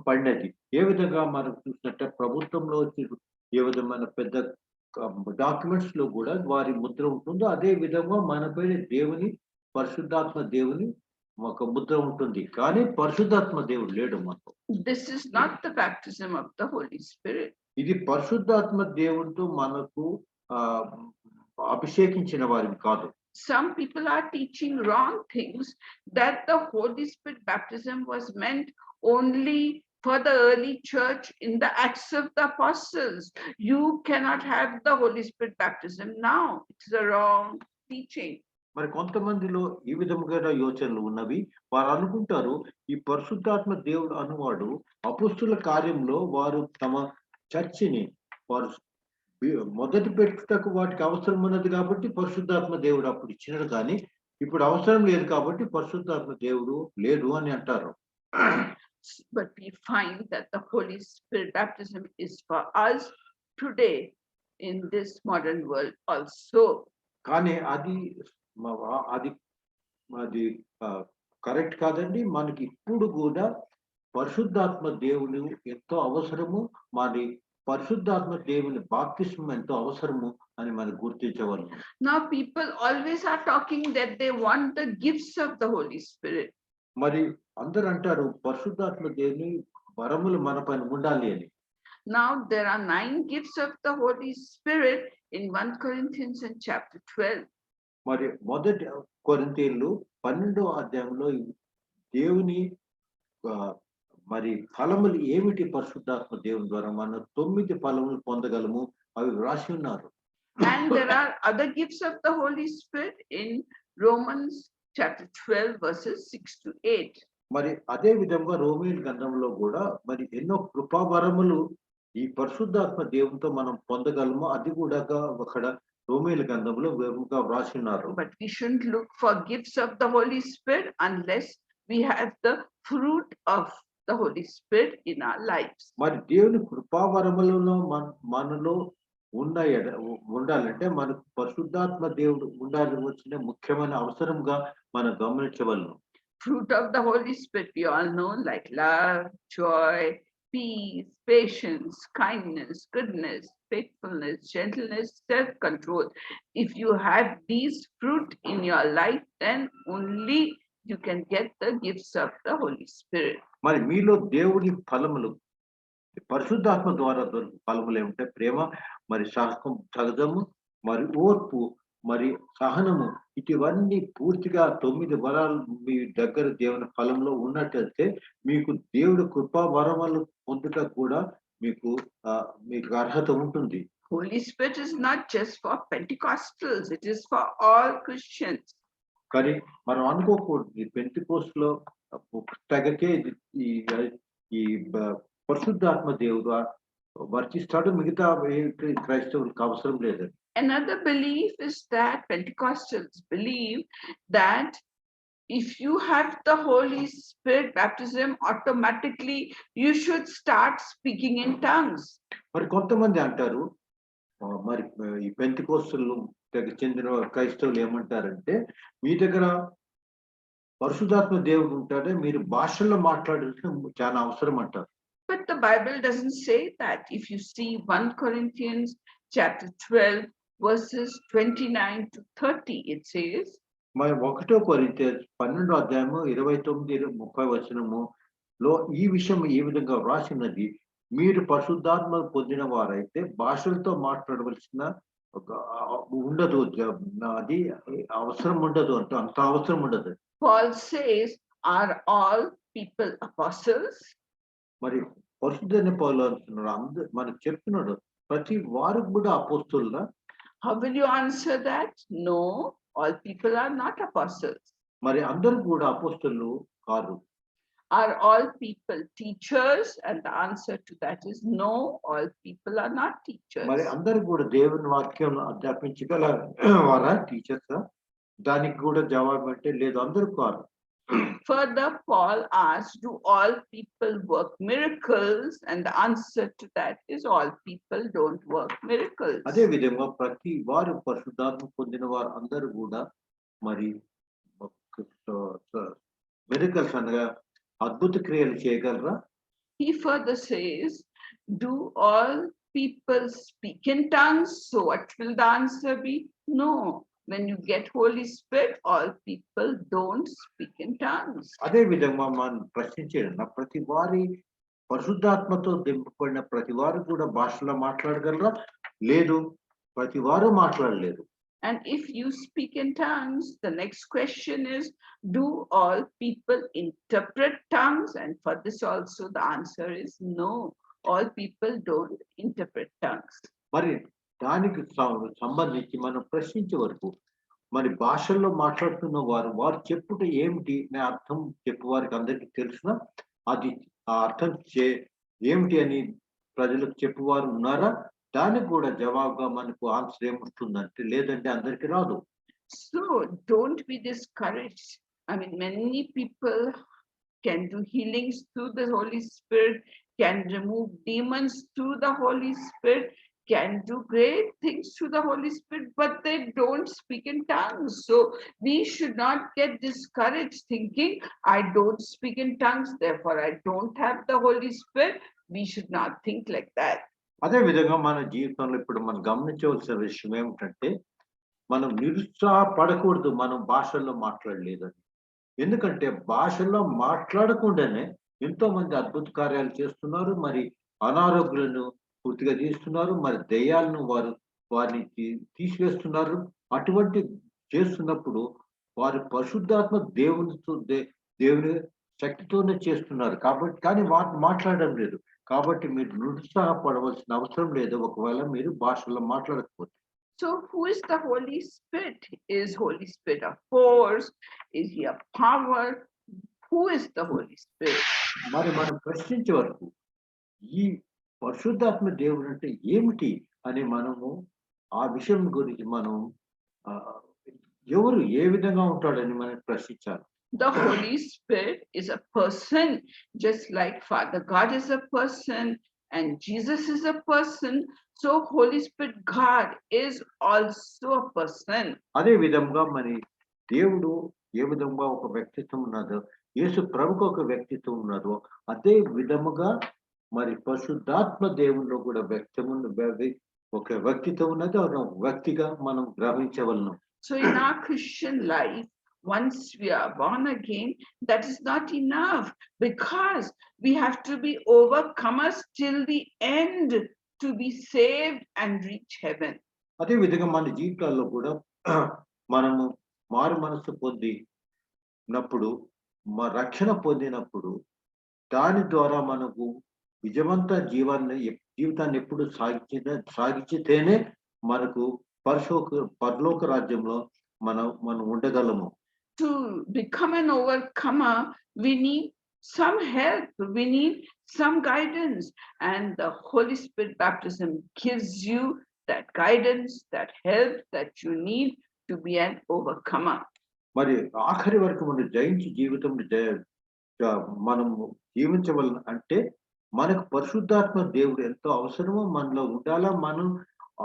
పడినది. ఏ విధంగా మనం చూసినట్టే ప్రభుత్వంలో ఏ విధమైన పెద్ద డాక్యుమెంట్స్ లో కూడా వారి ముద్ర ఉంటుందో అదే విధంగా మన పైన దేవుని పరిశుద్ధాత్మ దేవుని ఒక ముద్ర ఉంటుంది. కానీ పరిశుద్ధాత్మ దేవుడు లేడు మనకు. This is not the baptism of the Holy Spirit. ఇది పరిశుద్ధాత్మ దేవుడితో మనకు అభిషేకించిన వారిని కాదు. Some people are teaching wrong things, that the Holy Spirit baptism was meant only for the early church in the Acts of the Apostles. You cannot have the Holy Spirit baptism now. It's a wrong teaching. మరి కొంతమందిలో ఈ విధముగా యోచనలు ఉన్నవి. వారు అనుకుంటారు ఈ పరిశుద్ధాత్మ దేవుడు అనువాడు అపోస్తుల కార్యంలో వారు తమ చర్చిని వారు మొదటి పెట్టుటకు వాటికి అవసరం ఉన్నది కాబట్టి పరిశుద్ధాత్మ దేవుడు అప్పుడు ఇచ్చినాడు, కానీ ఇప్పుడు అవసరం లేదు కాబట్టి పరిశుద్ధాత్మ దేవుడు లేదు అని అంటారు. But we find that the Holy Spirit baptism is for us today in this modern world also. కానీ అది కరెక్ట్ కాదండి. మనకి ఇప్పుడు కూడా పరిశుద్ధాత్మ దేవుని ఎంతో అవసరము, మరి పరిశుద్ధాత్మ దేవుని బాప్తిస్మం ఎంతో అవసరము అని మనం గుర్తించవలను. Now people always are talking that they want the gifts of the Holy Spirit. మరి అందరూ అంటారు పరిశుద్ధాత్మ దేవుని వరములు మన పైన ఉండాలి అని. Now there are 9 gifts of the Holy Spirit in 1 Corinthians in chapter 12. మరి మొదటి కొరింథీయులు 12వ అధ్యాయంలో దేవుని మరి ఫలములు ఏమిటి పరిశుద్ధాత్మ దేవుని ద్వారా మనం 9 ఫలములు పొందగలము అవి వ్రాసి ఉన్నారు. And there are other gifts of the Holy Spirit in Romans chapter 12 verses 6 to 8. మరి అదే విధంగా రోమీయుల గ్రంథంలో కూడా మరి ఎన్నో కృపావరములు ఈ పరిశుద్ధాత్మ దేవునితో మనం పొందగలము. అది కూడా అక్కడ రోమీయుల గ్రంథంలో వివరంగా వ్రాసి ఉన్నారు. But we shouldn't look for gifts of the Holy Spirit unless we have the fruit of the Holy Spirit in our lives. మరి దేవుని కృపావరములలో మనలో ఉండాలంటే మనకు పరిశుద్ధాత్మ దేవుడు ఉండాలని వచ్చిన ముఖ్యమైన అవసరంగా మనం గమనించవలను. Fruit of the Holy Spirit we all know, like love, joy, peace, patience, kindness, goodness, faithfulness, gentleness, self-control. If you have these fruit in your life, then only you can get the gifts of the Holy Spirit. మరి మీలో దేవుని ఫలములు పరిశుద్ధాత్మ ద్వారా దొరికే ఫలములు ఏమిటంటే ప్రేమ, మరి సహజము, మరి ఓర్పు, మరి సహనము, ఇటువన్నీ పూర్తిగా 9 వరాలు మీ దగ్గర దేవుని ఫలంలో ఉన్నట్టయితే మీకు దేవుడి కృపా వరములు పొందుట కూడా మీకు అర్హత ఉంటుంది. Holy Spirit is not just for Pentecostals, it is for all Christians. కానీ మనం అనుకోకూడదు ఈ పెంటెకోస్ట్ లో తెగకే ఈ పరిశుద్ధాత్మ దేవుడు వర్తిస్తాడు, మిగతా క్రైస్తవులకు అవసరం లేదు. Another belief is that Pentecostals believe that if you have the Holy Spirit baptism, automatically you should start speaking in tongues. మరి కొంతమంది అంటారు, మరి ఈ పెంటెకోస్టులు చెందిన క్రైస్తవులు ఏమంటారంటే మీ దగ్గర పరిశుద్ధాత్మ దేవుడు ఉంటాడే, మీరు భాషల్లో మాట్లాడాల్సిన చాలా అవసరం అంటారు. But the Bible doesn't say that. If you see 1 Corinthians chapter 12 verses 29 to 30, it says, మరి 1 కొరింథీ 12వ అధ్యాయము 29-30 వచనములో ఈ విషయం ఏ విధంగా వ్రాసినది, మీరు పరిశుద్ధాత్మ పొందిన వారైతే భాషలతో మాట్లాడవలసిన ఉండదు, అది అవసరం ఉండదు, అంత అవసరం ఉండదు. Paul says, are all people apostles? మరి పరిశుద్ధ పౌలు అంటున్నాడు, అందరూ మనకు చెప్తున్నాడు ప్రతి వారు కూడా అపోస్తులులా? How will you answer that? No, all people are not apostles. మరి అందరూ కూడా అపోస్తులు కాదు. Are all people teachers? And the answer to that is no, all people are not teachers. మరి అందరూ కూడా దేవుని వాక్యం అధ్యాపించగల వారా టీచర్స్? దానికి కూడా జవాబు అంటే లేదు, అందరూ కాదు. Further, Paul asks, do all people work miracles? And the answer to that is all people don't work miracles. అదే విధంగా ప్రతి వారు పరిశుద్ధాత్మ పొందిన వారు అందరూ కూడా మరి మిరకల్స్ అనగా అద్భుత క్రియలు చేయగలరా? He further says, do all people speak in tongues? So what will the answer be? No. When you get Holy Spirit, all people don't speak in tongues. అదే విధంగా మనం ప్రశ్నించేది, ప్రతి వారి పరిశుద్ధాత్మతో దింపబడిన ప్రతి వారు కూడా భాషలో మాట్లాడగలరా? లేదు, ప్రతి వారు మాట్లాడలేరు. And if you speak in tongues, the next question is, do all people interpret tongues? And for this also the answer is no, all people don't interpret tongues. మరి దానికి సంబంధించి మనం ప్రశ్నించే వరకు మరి భాషల్లో మాట్లాడుతున్న వారు చెప్పుట ఏమిటి అనే అర్థం చెప్పు వారికి అందరికీ తెలిసిన అది ఆ అర్థం ఏమిటి అని ప్రజలకు చెప్పువారు ఉన్నారా? దానికి కూడా జవాబుగా మనకు ఆన్సర్ ఏముంటుందంటే లేదంటే అందరికీ రాదు. So don't be discouraged. I mean, many people can do healings through the Holy Spirit, can remove demons through the Holy Spirit, can do great things through the Holy Spirit, but they don't speak in tongues. So we should not get discouraged thinking, I don't speak in tongues, therefore I don't have the Holy Spirit. We should not think like that. అదే విధంగా మన జీవితంలో ఇప్పుడు మనం గమనించవలసిన విషయం ఏమిటంటే, మనం నిరుత్సాహపడకూడదు మనం భాషల్లో మాట్లాడలేదని. ఎందుకంటే భాషల్లో మాట్లాడకుండానే ఎంతో మంది అద్భుత కార్యాలు చేస్తున్నారు, మరి అనారోగ్యులను పూర్తిగా తీస్తున్నారు, మరి దయ్యాలను వారిని తీసివేస్తున్నారు. అటువంటి చేస్తున్నప్పుడు వారి పరిశుద్ధాత్మ దేవుని శక్తితోనే చేస్తున్నారు కాబట్టి, కానీ వాటిని మాట్లాడడం లేదు. కాబట్టి మీరు నిరుత్సాహపడవలసిన అవసరం లేదు ఒకవేళ మీరు భాషలో మాట్లాడకపోతే. So who is the Holy Spirit? Is Holy Spirit a force? Is he a power? Who is the Holy Spirit? మరి మనం ప్రశ్నించే వరకు ఈ పరిశుద్ధాత్మ దేవుడు అంటే ఏమిటి అని మనము ఆ విషయం గురించి మనం ఎవరు ఏ విధంగా ఉంటాడని మనం ప్రశ్నించాలి. The Holy Spirit is a person, just like Father God is a person and Jesus is a person. So Holy Spirit God is also a person. అదే విధంగా మరి దేవుడు ఏ విధంగా ఒక వ్యక్తిత్వం ఉన్నదో, యేసు ప్రభుకు ఒక వ్యక్తిత్వం ఉన్నదో, అదే విధముగా మరి పరిశుద్ధాత్మ దేవునిలో కూడా ఒక వ్యక్తిత్వం ఉన్నది, ఒక వ్యక్తిగా మనం గ్రహించవలను. So in our Christian life, once we are born again, that is not enough, because we have to be overcomers till the end to be saved and reach heaven. అదే విధంగా మన జీవితాల్లో కూడా మనము మారు మనసు పొందినప్పుడు, రక్షణ పొందినప్పుడు దాని ద్వారా మనకు విజయవంత జీవితాన్ని ఎప్పుడు సాగించితేనే మనకు పరలోక రాజ్యంలో మనం ఉండగలము. To become an overcomer, we need some help, we need some guidance, and the Holy Spirit baptism gives you that guidance, that help that you need to be an overcomer. మరి ఆఖరి వరకు మనం జయించి జీవితం మనం జీవించవలన అంటే మనకు పరిశుద్ధాత్మ దేవుడు ఎంతో అవసరమో మనలో ఉండాలా,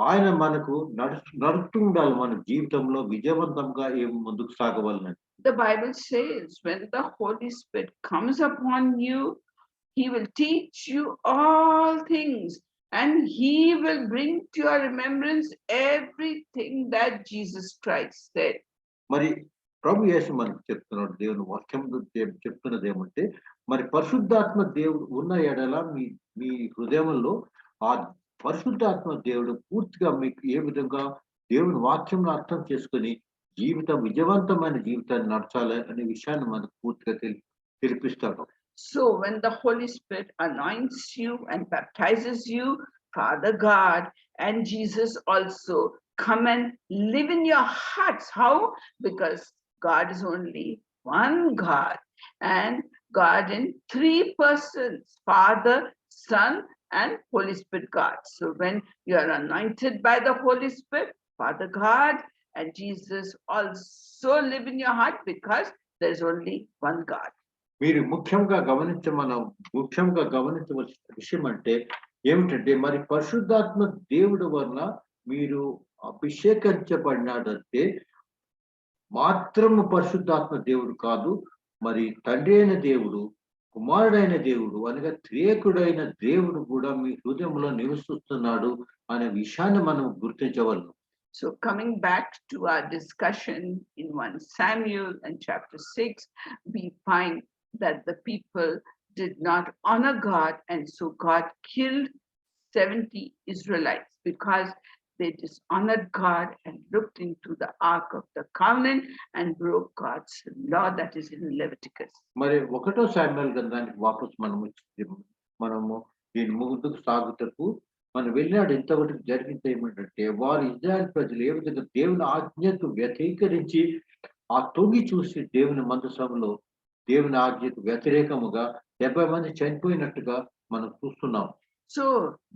ఆయన మనకు నడుస్తూ ఉండాలి మన జీవితంలో విజయవంతంగా ముందుకు సాగవాలని. The Bible says when the Holy Spirit comes upon you, he will teach you all things and he will bring to your remembrance everything that Jesus Christ said. మరి ప్రభు యేసు మనకు చెప్తున్నాడు, దేవుని వాక్యం చెప్తున్నది ఏమంటే, మరి పరిశుద్ధాత్మ దేవుడు ఉన్న ఎడల మీ హృదయంలో ఆ పరిశుద్ధాత్మ దేవుడు పూర్తిగా మీకు ఏ విధంగా దేవుని వాక్యం అర్థం చేసుకుని విజయవంతమైన జీవితాన్ని నడచాలి అనే విషయాన్ని మనకు పూర్తిగా తెలిపిస్తాడు. So when the Holy Spirit anoints you and baptizes you, Father God and Jesus also come and live in your hearts. How? Because God is only one God, and God in three persons, Father, Son, and Holy Spirit God. So when you are anointed by the Holy Spirit, Father God and Jesus also live in your heart because there is only one God. మీరు ముఖ్యంగా గమనించవలసిన విషయం అంటే ఏమిటంటే మరి పరిశుద్ధాత్మ దేవుడు వలన మీరు అభిషేకించబడినాడంటే మాత్రము పరిశుద్ధాత్మ దేవుడు కాదు, మరి తండ్రి అయిన దేవుడు, కుమారుడైన దేవుడు అనగా త్రియేకుడైన దేవుడు కూడా మీ హృదయంలో నివసిస్తున్నాడు అనే విషయాన్ని మనం గుర్తించవలను. So coming back to our discussion in 1 Samuel and chapter 6, we find that the people did not honor God, and so God killed 70 Israelites because they dishonored God and looked into the Ark of the Covenant and broke God's law that is in Leviticus. మరి 1 Samuel గ్రంథానికి వాపస్ మనము దీని ముందుకు సాగుటకు మనం వెళ్ళినాడు. ఇంతవరకు జరిగింది ఏమిటంటే వారు ఇజ్రాయెల్ ప్రజలు ఏ విధంగా దేవుని ఆజ్ఞకు వ్యతిరేకరించి ఆ తొంగి చూసి దేవుని మందసంలో దేవుని ఆజ్ఞకు వ్యతిరేకముగా 70 మంది చనిపోయినట్టుగా మనం చూస్తున్నాం. So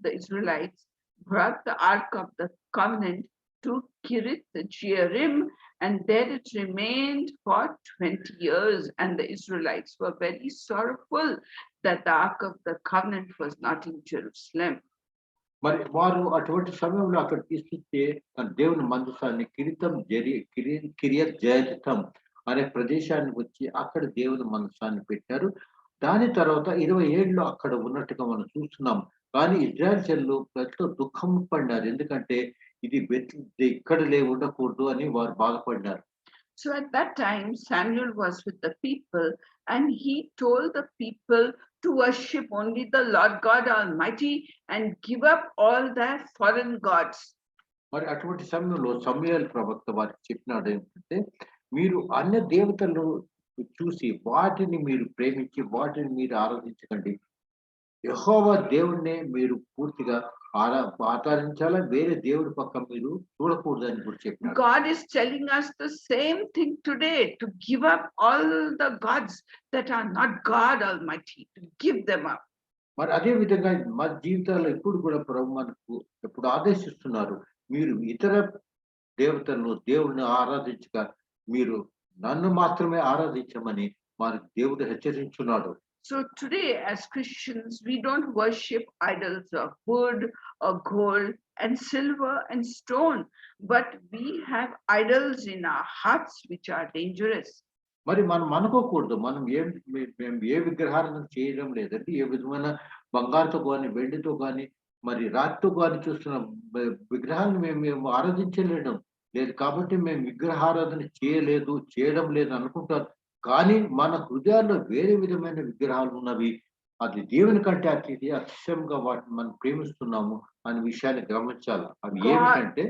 the Israelites brought the Ark of the Covenant to Kirith Jearim, and there it remained for 20 years, and the Israelites were very sorrowful that the Ark of the Covenant was not in Jerusalem. మరి వారు అటువంటి సమయంలో అక్కడ తీసుకొచ్చే దేవుని మందసాన్ని కిరియత్ జయరితం అనే ప్రదేశానికి వచ్చి అక్కడ దేవుని మందసాన్ని పెట్టారు. దాని తర్వాత 20 ఏళ్ళు అక్కడ ఉన్నట్టుగా మనం చూస్తున్నాం. కానీ ఇజ్రాయెల్ ప్రజలు దుఃఖం పడినారు, ఎందుకంటే ఇది ఇక్కడ ఉండకూడదు అని వారు బాధపడినారు. So at that time Samuel was with the people, and he told the people to worship only the Lord God Almighty and give up all their foreign gods. మరి అటువంటి సమయంలో సమూయేలు ప్రవక్త వారికి చెప్పినాడు ఏంటంటే, మీరు అన్య దేవతలను చూసి వాటిని మీరు ప్రేమించి వాటిని మీరు ఆరాధించకండి, యెహోవా దేవుణ్ణే మీరు పూర్తిగా ఆరాధించాలా, వేరే దేవుడి పక్క మీరు చూడకూడదని కూడా చెప్పినారు. God is telling us the same thing today, to give up all the gods that are not God Almighty, to give them up. మరి అదే విధంగా మన జీవితాల్లో ఇప్పుడు కూడా ప్రభు మనకు ఎప్పుడు ఆదేశిస్తున్నారు, మీరు ఇతర దేవతలను దేవుడిని ఆరాధించగా మీరు నన్ను మాత్రమే ఆరాధించమని మనకు దేవుడు హెచ్చరించున్నాడు. So today as Christians, we don't worship idols of wood or gold and silver and stone, but we have idols in our hearts which are dangerous. మరి మనం అనుకోకూడదు మేము ఏ విగ్రహాలను చేయడం లేదండి, ఏ విధమైన బంగారుతో కానీ వెండితో కానీ మరి రాతితో కానీ చూస్తున్న విగ్రహాలను మేము ఆరాధించలేడం లేదు, కాబట్టి మేము విగ్రహారాధన చేయడం లేదు అనుకుంటారు. కానీ మన హృదయాల్లో వేరే విధమైన విగ్రహాలు ఉన్నవి, అది దేవుని కంటే అతిశయంగా వాటిని మనం ప్రేమిస్తున్నాము అనే విషయాన్ని గమనించాలి. అవి ఏమిటంటే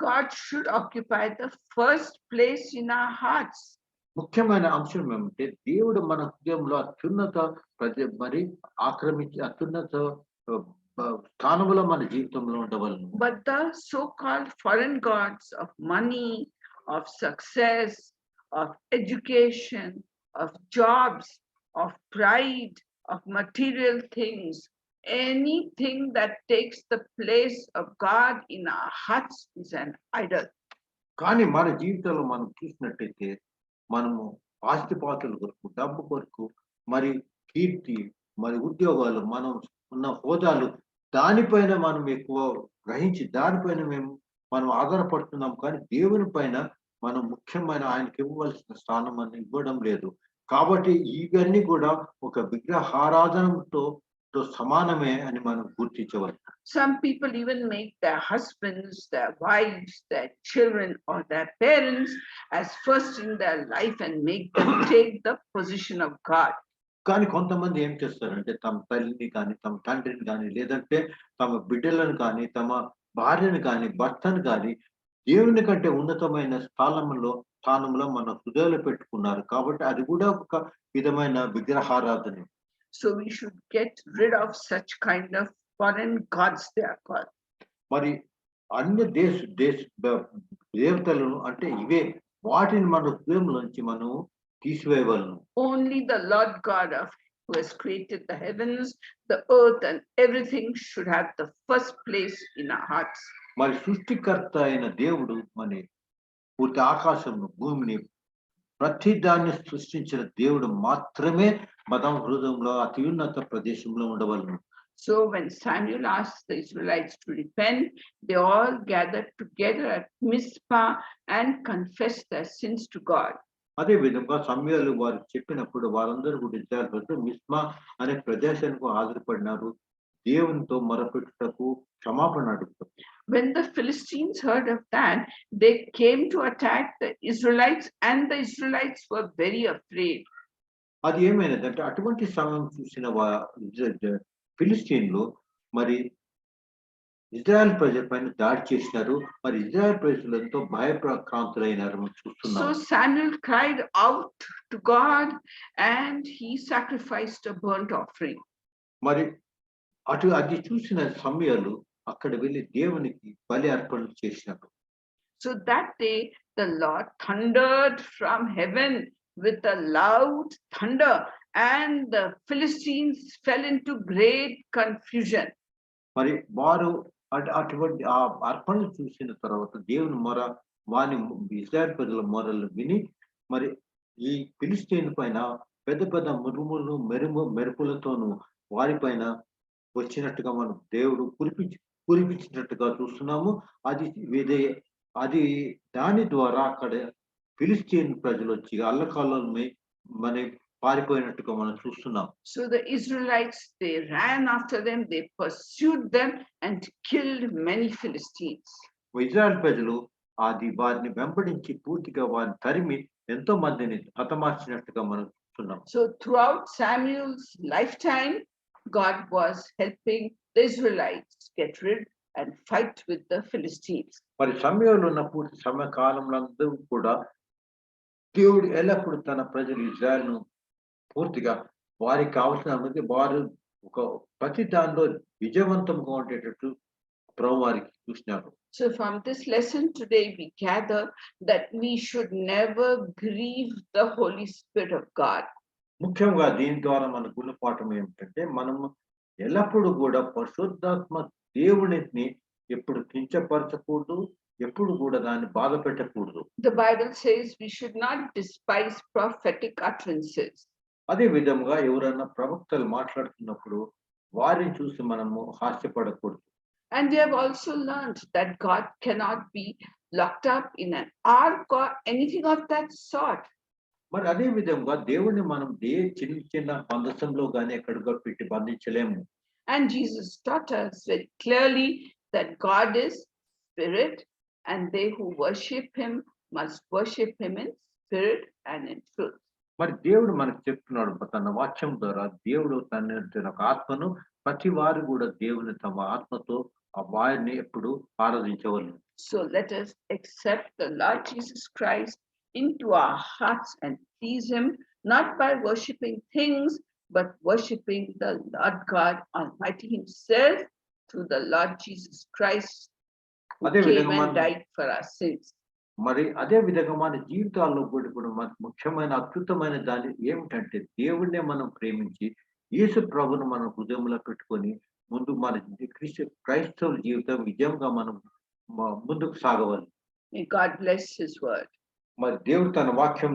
God should occupy the first place in our hearts. ముఖ్యమైన అంశం ఏమంటే దేవుడు మన హృదయంలో అత్యున్నత అత్యున్నత స్థానంలో మన జీవితంలో ఉండవలను. But the so-called foreign gods of money, of success, of education, of jobs, of pride, of material things, anything that takes the place of God in our hearts is an idol. కానీ మన జీవితంలో మనం చూసినట్టయితే మనము ఆస్తిపాతుల కొరకు, డబ్బు కొరకు, మరి కీర్తి, మరి ఉద్యోగాలు, మనం ఉన్న హోదాలు, దానిపైన మనం ఎక్కువ గ్రహించి దానిపైన మనం ఆధారపడుతున్నాం. కానీ దేవుని పైన మనం ముఖ్యమైన ఆయనకి ఇవ్వవలసిన స్థానం అని ఇవ్వడం లేదు. కాబట్టి ఇవన్నీ కూడా ఒక విగ్రహారాధనతో సమానమే అని మనం గుర్తించవచ్చు. Some people even make their husbands, their wives, their children or their parents as first in their life and make them take the position of God. కానీ కొంతమంది ఏం చేస్తారంటే తమ తల్లిని కానీ, తమ తండ్రిని కానీ, లేదంటే తమ బిడ్డలను కానీ, తమ భార్యను కానీ, భర్తను కానీ దేవుని కంటే ఉన్నతమైన స్థానంలో మన హృదయాలు పెట్టుకున్నారు. కాబట్టి అది కూడా ఒక విధమైన విగ్రహారాధన. So we should get rid of such kind of foreign gods, they are called. మరి అన్య దేవతలను అంటే ఇవే, వాటిని మన హృదయంలోంచి మనం తీసివేయవలను. Only the Lord God who has created the heavens, the earth, and everything should have the first place in our hearts. మరి సృష్టికర్త అయిన దేవుడు మరి పూర్తి ఆకాశంను భూమిని ప్రతి దాన్ని సృష్టించిన దేవుడు మాత్రమే మన హృదయంలో అత్యున్నత ప్రదేశంలో ఉండవలను. So when Samuel asked the Israelites to repent, they all gathered together at Mizpah and confessed their sins to God. అదే విధంగా సమయాలు వారు చెప్పినప్పుడు వారందరూ కూడా ఇజ్రాయెల్ ప్రజలు మిస్మా అనే ప్రదేశానికి హాజరుపడినారు. దేవునితో మొరపెట్టుటకు క్షమాపణ అడుగుతారు. When the Philistines heard of that, they came to attack the Israelites, and the Israelites were very afraid. అది ఏమైనదంటే అటువంటి సమయం చూసిన ఫిలిస్తీన్లు మరి ఇజ్రాయెల్ ప్రజల పైన దాడి చేసినారు. మరి ఇజ్రాయెల్ ప్రజలు ఎంతో భయప్రాంతులైనారు మనం So చూస్తున్నాం. Samuel cried out to God, and he sacrificed a burnt offering. మరి అది చూసిన సమయాలు అక్కడ వెళ్ళి దేవునికి బలి అర్పణలు చేసినారు. So that day the Lord thundered from heaven with a loud thunder, and the Philistines fell into great confusion. మరి వారు అటువంటి ఆ అర్పణలు చూసిన తర్వాత దేవుని మొర వాని ఇజ్రాయెల్ ప్రజల మొరలు విని మరి ఈ ఫిలిస్తీన్ పైన పెద్ద పెద్ద మురుములు మెరుపులతోనూ వారిపైన వచ్చినట్టుగా మనం దేవుడు కురిపించినట్టుగా చూస్తున్నాము. అది దాని ద్వారా అక్కడ ఫిలిస్తీన్ ప్రజలు వచ్చి అల్లకాలంలో మన పారిపోయినట్టుగా మనం చూస్తున్నాం. So the Israelites, they ran after them, they pursued them and killed many Philistines. Israel ప్రజలు వారిని వెంబడించి పూర్తిగా వారిని తరిమి ఎంతో మందిని హతమార్చినట్టుగా మనం చూస్తున్నాం. So throughout Samuel's lifetime, God was helping the Israelites get rid and fight with the Philistines. మరి సమయంలో ఉన్న పూర్తి సమయ కాలంలో అందరూ కూడా దేవుడు ఎల్లప్పుడూ తన ప్రజలు ఇజ్రాయెల్ను పూర్తిగా వారికి కావాల్సిన వారు ఒక ప్రతి దానిలో విజయవంతంగా ఉండేటట్టు ప్రభు వారికి చూసినారు. So from this lesson today, we gather that we should never grieve the Holy Spirit of God. ముఖ్యంగా దీని ద్వారా మన గుణపాఠం ఏమిటంటే మనము ఎల్లప్పుడూ కూడా పరిశుద్ధాత్మ దేవునిని ఎప్పుడు కించపరచకూడదు, ఎప్పుడు కూడా దాన్ని బాధ పెట్టకూడదు. The Bible says we should not despise prophetic utterances. అదే విధంగా ఎవరైనా ప్రవక్తలు మాట్లాడుతున్నప్పుడు వారిని చూసి మనము హాస్యపడకూడదు. And we have also learned that God cannot be locked up in an ark or anything of that sort. మరి అదే విధంగా దేవుణ్ణి మనం చిన్న మందసంలో గానీ ఎక్కడికో పెట్టి బంధించలేము. And Jesus taught us very clearly that God is spirit, and they who worship him must worship him in spirit and in truth. మరి దేవుడు మనకు చెప్తున్నాడు తన వాక్యం ద్వారా, దేవుడు తన ఆత్మను ప్రతి వారు కూడా దేవుని తమ ఆత్మతో ఆ వారిని ఎప్పుడు ఆరాధించవలను. So let us accept the Lord Jesus Christ into our hearts and please him, not by worshiping things, but worshiping the Lord God Almighty himself through the Lord Jesus Christ, who came and died for our sins. మరి అదే విధంగా మన జీవితాల్లో కూడా మనకు ముఖ్యమైన అద్భుతమైన దాని ఏమిటంటే దేవుణ్ణే మనం ప్రేమించి యేసు ప్రభువును మన హృదయంలో పెట్టుకొని ముందు మన క్రైస్తవ జీవితం విజయంగా మనం ముందుకు సాగవాలి. May God bless his word. మరి దేవుడు తన వాక్యం